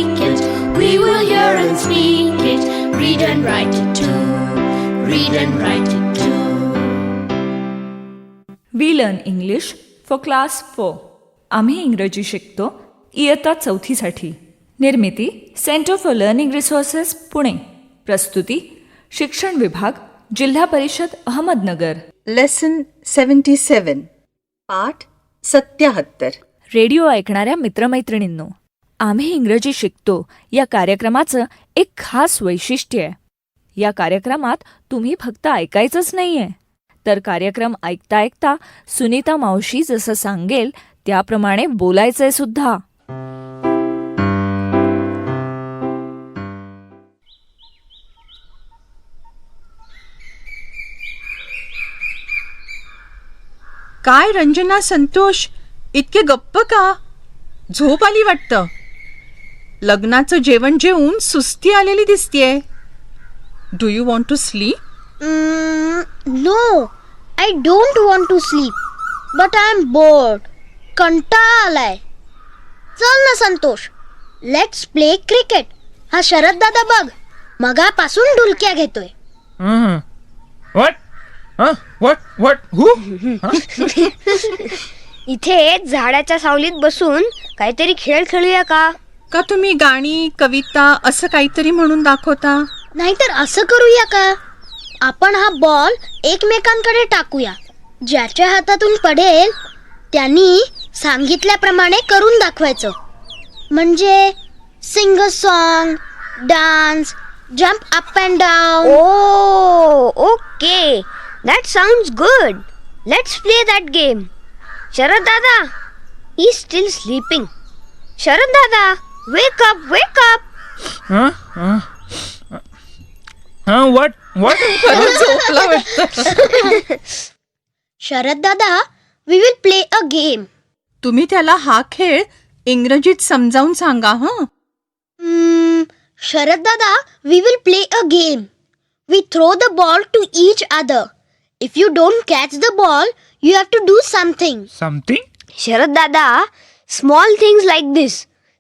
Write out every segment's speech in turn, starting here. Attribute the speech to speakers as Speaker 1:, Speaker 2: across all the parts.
Speaker 1: speak it. We will hear and speak it. Read and write it too. Read and write it too.
Speaker 2: We learn English for class 4. आम्ही इंग्रजी शिकतो इयत्ता 4साठी. Nirmiti centre for learning resources Pune. प्रस्तुती शिक्षण विभाग जिल्हा परिषद अहमदनगर.
Speaker 3: लेसन 77 पाठ 77.
Speaker 2: रेडिओ ऐकणाऱ्या मित्रमैत्रिणींनो, आम्ही इंग्रजी शिकतो या कार्यक्रमाचं एक खास वैशिष्ट्य आहे. या कार्यक्रमात तुम्ही फक्त ऐकायचंच नाही आहे, तर कार्यक्रम ऐकता ऐकता सुनीता मावशी जसं सांगेल त्याप्रमाणे बोलायचंय सुद्धा.
Speaker 3: काय रंजना, संतोष, इतके गप्प का? झोप आली वाटतं. लग्नाचं जेवण जेवून सुस्ती आलेली दिसतीये. Do you want to sleep?
Speaker 4: No, I don't want to sleep. But I'm bored. कंटाळा आलाय. चल ना संतोष, लेट्स प्ले क्रिकेट. हा शरद दादा बघ, मगापासून ढुलक्या घेतोय.
Speaker 5: What? Who?
Speaker 4: इथे झाडाच्या सावलीत बसून काहीतरी खेळ खेळूया का?
Speaker 3: का तुम्ही गाणी, कविता असं काहीतरी म्हणून दाखवता?
Speaker 4: नाहीतर असं करूया का, आपण हा बॉल एकमेकांकडे टाकूया. ज्याच्या हातातून पडेल त्यांनी सांगितल्याप्रमाणे करून दाखवायचं. म्हणजे sing a song, dance, jump up and down. Okay, that sounds good. Let's play that game. Sharad dada is still sleeping. Sharad dada, wake up, wake up.
Speaker 5: What?
Speaker 3: झोपला वाटतं.
Speaker 4: Sharad dada, we will play a game.
Speaker 3: तुम्ही त्याला हा खेळ इंग्रजीत समजावून सांगा.
Speaker 4: Sharad dada, we will play a game. We throw the ball to each other. If you don't catch the ball, you have to do something.
Speaker 5: Something?
Speaker 4: Sharad dada, small things like this.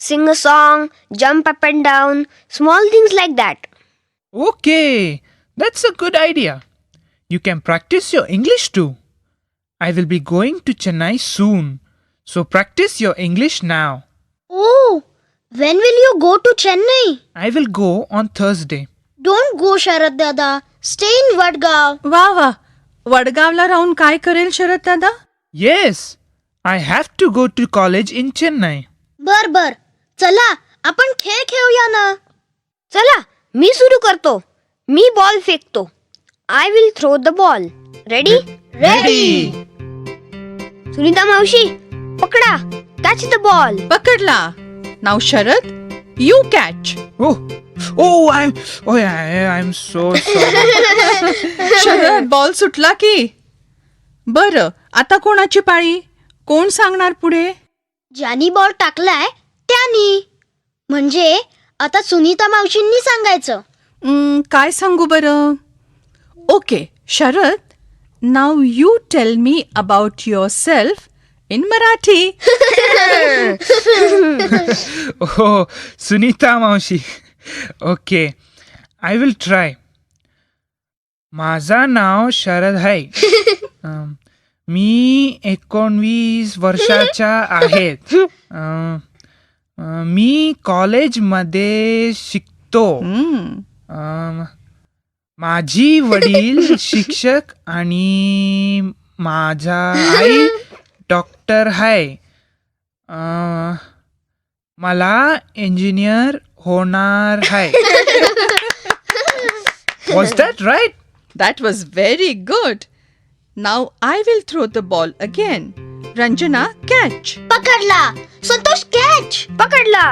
Speaker 4: Sing a song, jump up and down, small things like that.
Speaker 5: Okay, that's a good idea. You can practice your English too. I will be going to Chennai soon, so practice your English now.
Speaker 4: Oh, when will you go to Chennai?
Speaker 5: I will go on Thursday.
Speaker 4: Don't go, Sharad Dada. Stay in Vadgaon.
Speaker 3: वा वा, वडगावला राहून काय करेल शरद दादा?
Speaker 5: Yes, I have to go to college in Chennai.
Speaker 4: बर, चला आपण खेळ खेळूया ना. चला, मी सुरू करतो. मी बॉल फेकतो. I will throw the ball. Ready?
Speaker 5: Ready.
Speaker 4: Sunita मावशी, पकडा. Catch the ball.
Speaker 3: पकडला. नाव Sharad, you catch.
Speaker 5: I'm so sorry.
Speaker 3: Sharad, ball सुटला की. बरं, आता कोणाची पाळी? कोण सांगणार पुढे?
Speaker 4: ज्यानी बॉल टाकलाय त्यानी. म्हणजे आता सुनीता मावशींनी सांगायचं.
Speaker 3: काय सांगू बरं? Okay Sharad, now you tell me about your self in Marathi.
Speaker 5: Oh, Sunita Maushi. Okay, I will try. माझा नाव शरद आहे. मी 19 वर्षाचा आहेत. मी कॉलेजमध्ये शिकतो. माझी वडील शिक्षक आणि माझा आई डॉक्टर आहे. मला इंजिनियर होणार आहे. Was that right?
Speaker 3: That was very good. Now I will throw the ball again. Ranjana, catch.
Speaker 4: पकडला. संतोष, कॅच. पकडला.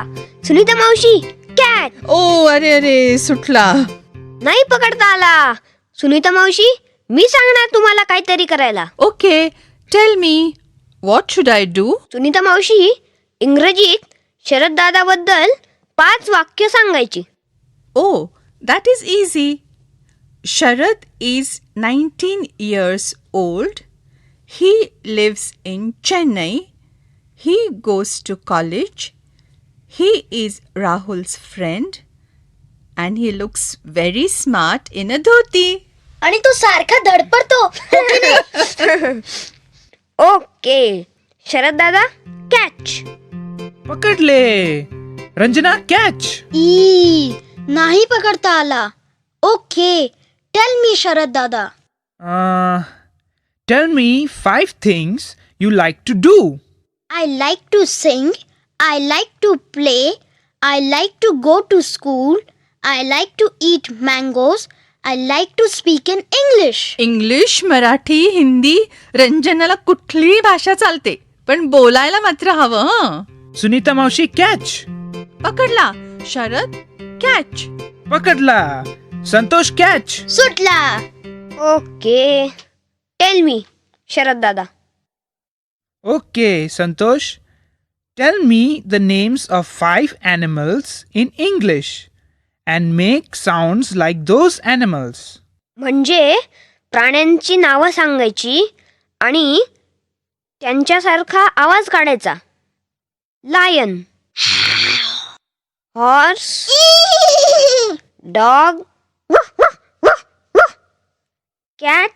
Speaker 4: सुनीता मावशी, कॅच.
Speaker 3: ओ अरे सुटला.
Speaker 4: नाही पकडता आला. सुनीता मावशी, मी सांगणार तुम्हाला काहीतरी करायला.
Speaker 3: Okay, tell me, what should I do?
Speaker 4: Sunita मावशी, इंग्रजीत शरद दादाबद्दल 5 वाक्य सांगायची.
Speaker 3: Oh, that is easy. Sharad is 19 years old. He lives in Chennai. He goes to college. He is Rahul's friend and he looks very smart in a dhoti.
Speaker 4: आणि तो सारखा धडपडतो हो की नाही?
Speaker 6: Okay Sharad dada catch.
Speaker 5: पकडले. रंजना कॅच.
Speaker 4: नाही पकडता आला. ओके टेल मी शरद दादा.
Speaker 5: Tell me 5 things you like to do.
Speaker 4: I like to sing. I like to play. I like to go to school. I like to eat mangoes. I like to speak in English.
Speaker 3: English, Marathi, Hindi रंजनाला कुठलीही भाषा चालते, पण बोलायला मात्र हवं हं.
Speaker 5: सुनीता मावशी कॅच.
Speaker 3: पकडला. शरद कॅच.
Speaker 5: पकडला. संतोष कॅच.
Speaker 4: सुटला.
Speaker 6: ओके टेल मी शरद दादा.
Speaker 5: Okay, Santosh. Tell me the names of 5 animals in English and make sounds like those animals.
Speaker 6: म्हणजे प्राण्यांची नावं सांगायची आणि त्यांच्यासारखा आवाज काढायचा. Lion, horse, dog, cat,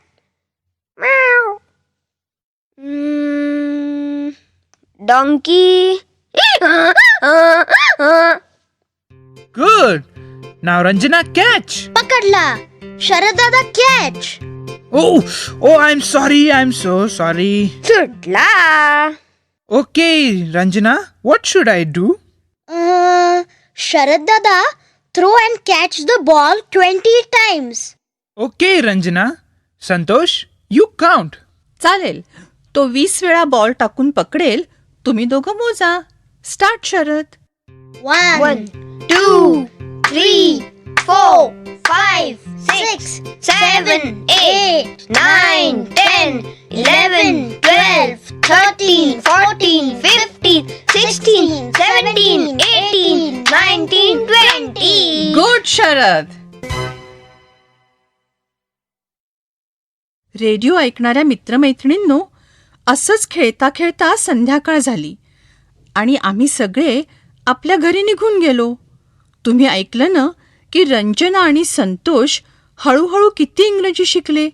Speaker 6: donkey.
Speaker 5: Good. Now Ranjana catch.
Speaker 4: पकडला. Sharad dada catch.
Speaker 5: Oh, I'm sorry. I'm so sorry.
Speaker 6: सुटला.
Speaker 5: Okay, Ranjana, what should I do?
Speaker 4: Sharad दादा throw and catch the ball 20 times.
Speaker 5: Okay, Ranjana. Santosh, you count.
Speaker 3: चालेल. तो 20 वेळा ball टाकून पकडेल. तुम्ही दोघं मोजा. Start Sharad.
Speaker 6: 1,
Speaker 4: 2, 3, 4, 5, 6, 7, 8, 9, 10, 11, 12, 13, 14, 15, 16, 17, 18, 19, 20.
Speaker 3: Good Sharad. Radio ऐकणाऱ्या मित्रमैत्रिणींनो, असंच खेळता खेळता संध्याकाळ झाली आणि आम्ही सगळे आपल्या घरी निघून गेलो. तुम्ही ऐकलं ना की रंजना आणि संतोष हळूहळू किती इंग्रजी शिकले.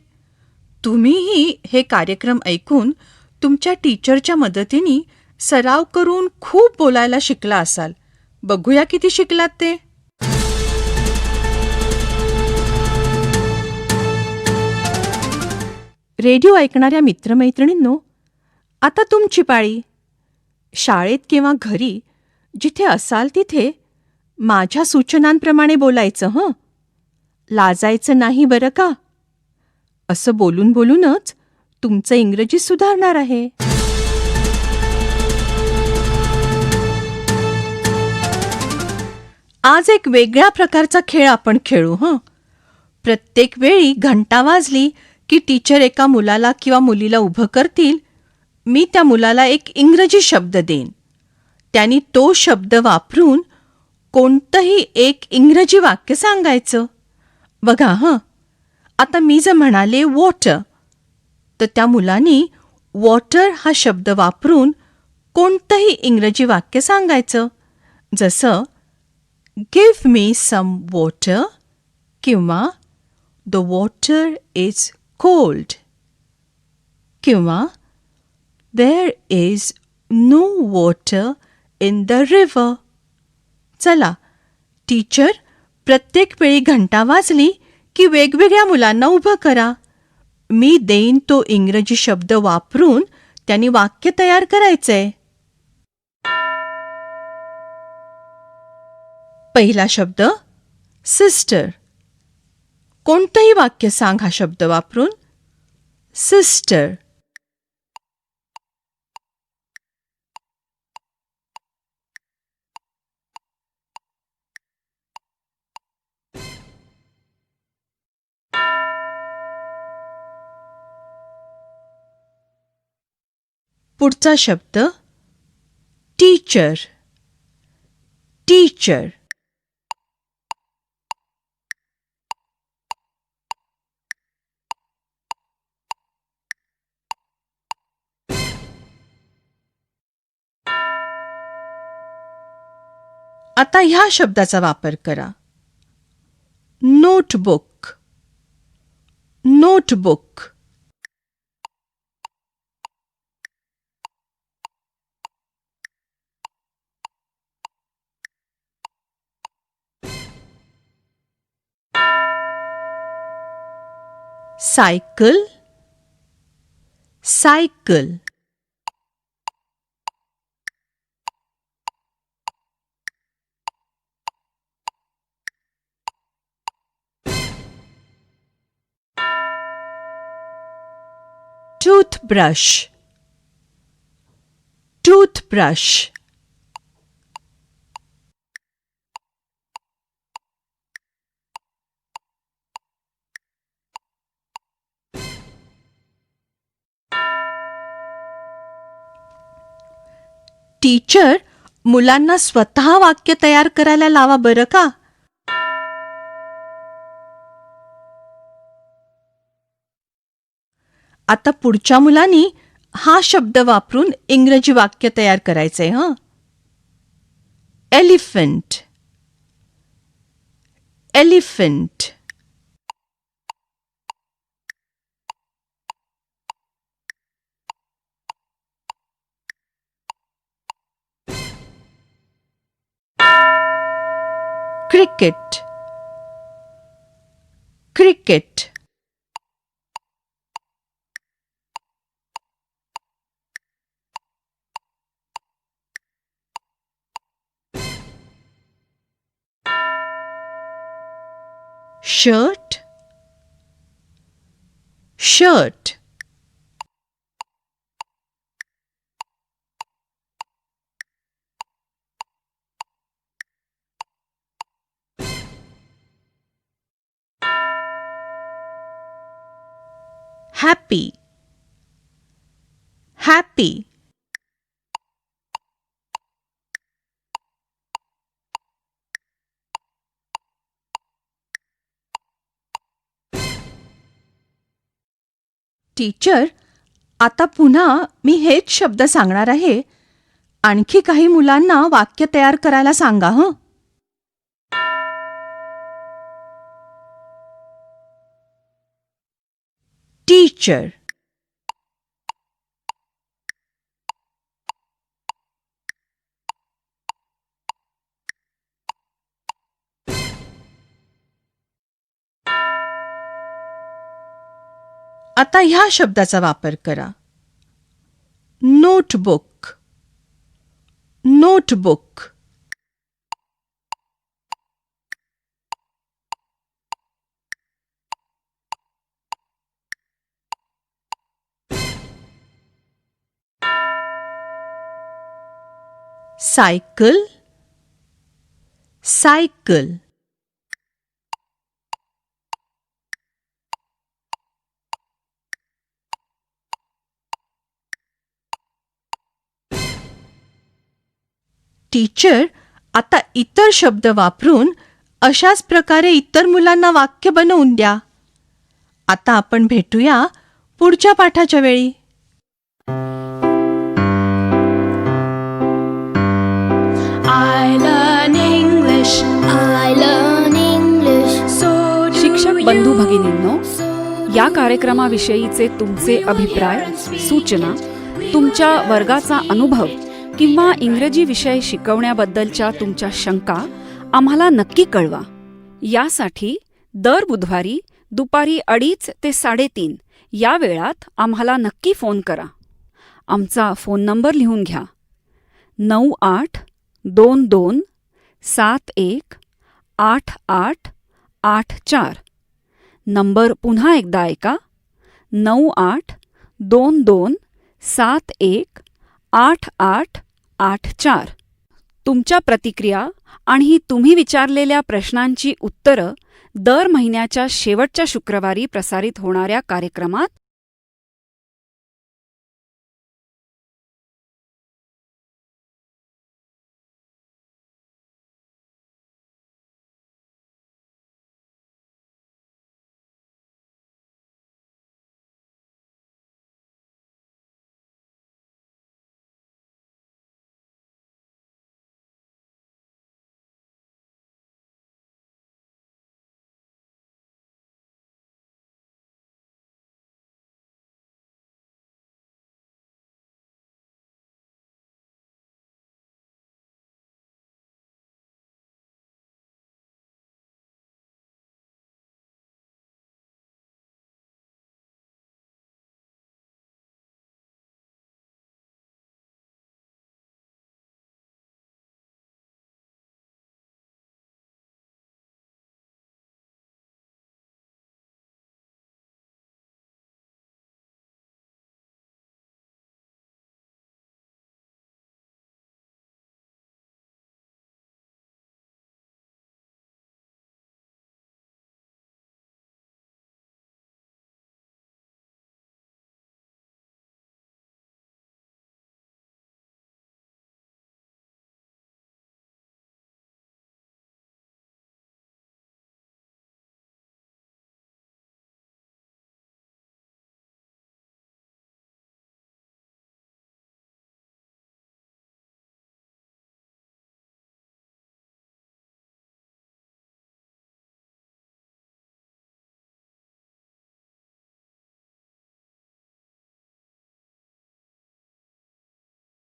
Speaker 3: तुम्हीही हे कार्यक्रम ऐकून तुमच्या टीचरच्या मदतीने सराव करून खूप बोलायला शिकला असाल. बघूया किती शिकलात ते. रेडिओ ऐकणाऱ्या मित्रमैत्रिणींनो, आता तुमची पाळी. शाळेत किंवा घरी जिथे असाल तिथे माझ्या सूचनांप्रमाणे बोलायचं हं. लाजायचं नाही बरं का. असं बोलून बोलूनच तुमचं इंग्रजी सुधारणार आहे. आज एक वेगळ्या प्रकारचा खेळ आपण खेळू हं. प्रत्येक वेळी घंटा वाजली की टीचर एका मुलाला किंवा मुलीला उभं करतील. मी त्या मुलाला एक इंग्रजी शब्द देईन. त्यांनी तो शब्द वापरून कोणतंही एक इंग्रजी वाक्य सांगायचं. बघा हं. आता मी जर म्हणाले वॉटर, तर त्या मुलांनी वॉटर हा शब्द वापरून कोणतंही इंग्रजी वाक्य सांगायचं. जसं गिव्ह मी सम वॉटर किंवा द वॉटर इज कोल्ड किंवा there is no water in the river. चला, टीचर प्रत्येक वेळी घंटा वाजली की वेगवेगळ्या मुलांना उभं करा. मी देईन तो इंग्रजी शब्द वापरून त्यांनी वाक्य तयार करायचंय. पहिला शब्द सिस्टर. कोणतंही वाक्य सांग हा शब्द वापरून. सिस्टर. पुढचा शब्द टीचर. टीचर. आता ह्या शब्दाचा वापर करा. Notebook. Notebook. Cycle. Cycle. Toothbrush. Toothbrush. Teacher, मुलांना स्वतः वाक्य तयार करायला लावा बरं का. आता पुढच्या मुलांनी हा शब्द वापरून इंग्रजी वाक्य तयार करायचंय. Elephant. Elephant. Cricket. Cricket. Shirt. Shirt. Happy. Happy. Teacher, आता पुन्हा मी हेच शब्द सांगणार आहे. आणखी काही मुलांना वाक्य तयार करायला सांगा. टीचर. आता ह्या शब्दाचा वापर करा. Notebook. Notebook. Cycle. Cycle. Teacher, आता इतर शब्द वापरून अशाच प्रकारे इतर मुलांना वाक्य बनवून द्या. आता आपण भेटूया पुढच्या पाठाच्या वेळी.
Speaker 1: I learn English. I learn English. So do
Speaker 2: शिक्षक
Speaker 1: you.
Speaker 2: बंधू भगिनींनो,
Speaker 1: So
Speaker 2: या कार्यक्रमाविषयीचे तुमचे अभिप्राय, सूचना, तुमच्या वर्गाचा अनुभव किंवा इंग्रजी विषय शिकवण्याबद्दलच्या तुमच्या शंका आम्हाला नक्की कळवा. यासाठी दर बुधवारी दुपारी 2:30 ते 3:30 या वेळात आम्हाला नक्की फोन करा. आमचा फोन नंबर लिहून घ्या. 9822718884. नंबर पुन्हा एकदा ऐका. 9822718884. तुमच्या प्रतिक्रिया आणि तुम्ही विचारलेल्या प्रश्नांची उत्तरं दर महिन्याच्या शेवटच्या शुक्रवारी प्रसारित होणाऱ्या कार्यक्रमात